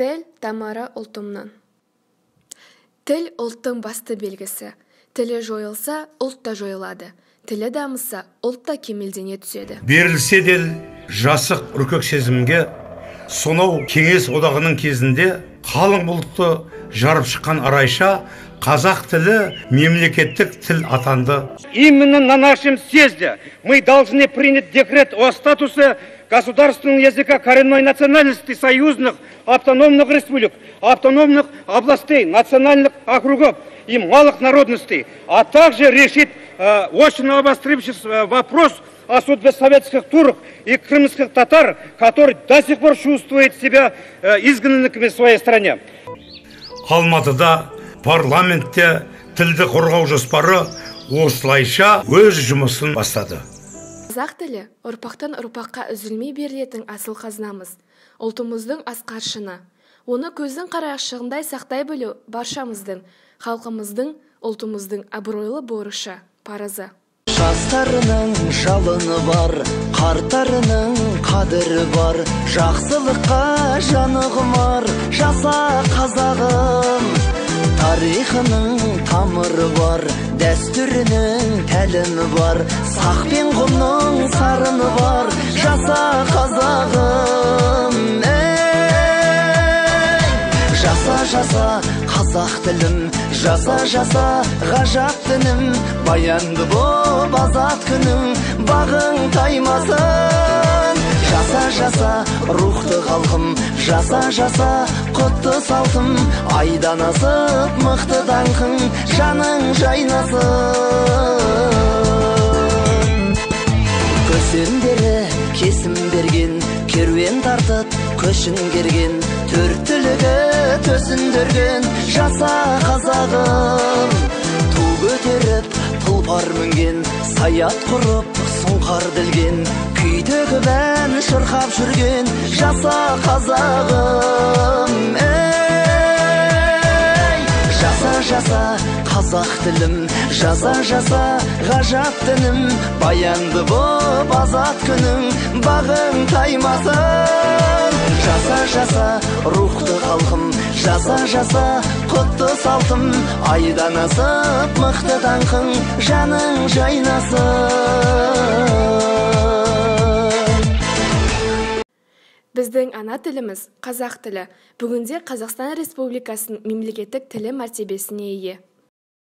Тіл тамары ұлтымның. Тіл ұлттың басты белгісі. Тілі жойылса, ұлт та жойылады. Тілі дамыса, ұлт та кемелдене түседі. Берілсе дел жасық үркек сезімге, сонау кеңес одағының кезінде қалың бұлтты жарып шыққан арайша қазақ тілі мемлекеттік тіл атанды. Именно на нашем съезде мы должны принять декрет о статусе государственного языка коренной национальности союзных автономных республик, автономных областей, национальных округов и малых народностей, а также решить очень обострившийся вопрос о судьбе советских турок и крымских татар, которые до сих пор чувствуют себя изгнанниками в своей стране. Алматыда парламентте тілді қорғау жоспары осылайша өз жұмысын бастады. Қазақ тілі ұрпақтан ұрпаққа үзілмей берілетін асыл қазынамыз, ұлтымыздың асқар шыңы. Оны көздің қарашығындай сақтай білу баршамыздың, халқымыздың, ұлтымыздың абыройлы борышы, парызы. Жастарының жалыны бар, қартарының қадірі бар, жақсылыққа жаны құмар, жаса қазағым. Тарихының тамыры бар, дәстүрінің тәлімі бар, сақ пен құмның сарыны бар, жаса қазағым. Жаса, жаса қазақ тілім, жаса, жаса ғажап дінім, баянды боп азат күнім, бағың таймасын. Жаса, жаса рухты халқым, жаса, жаса құтты салтым, айдан асып мықты даңқың, жаның жайнасын. Көсемдері кесім берген, керуен тартып көшін керген, төрт түлігі төсіндірген, жаса қазағым. Ту көтеріп тұлпар мінген, саят құрып сұңқар ділген, күй төгіп ән шырқап жүрген, жаса қазағым. Жаса, жаса қазақ тілім, жаса, жаса ғажап дінім, баянды боп азат күнің, бағың таймасын. Жаса, жаса рухты халқым, жаса, жаса құтты салтым, айдан асып мықты даңқың, жаның жайнасын. Біздің ана тіліміз, қазақ тілі, бүгінде Қазақстан Республикасының мемлекеттік тілі мәртебесіне ие.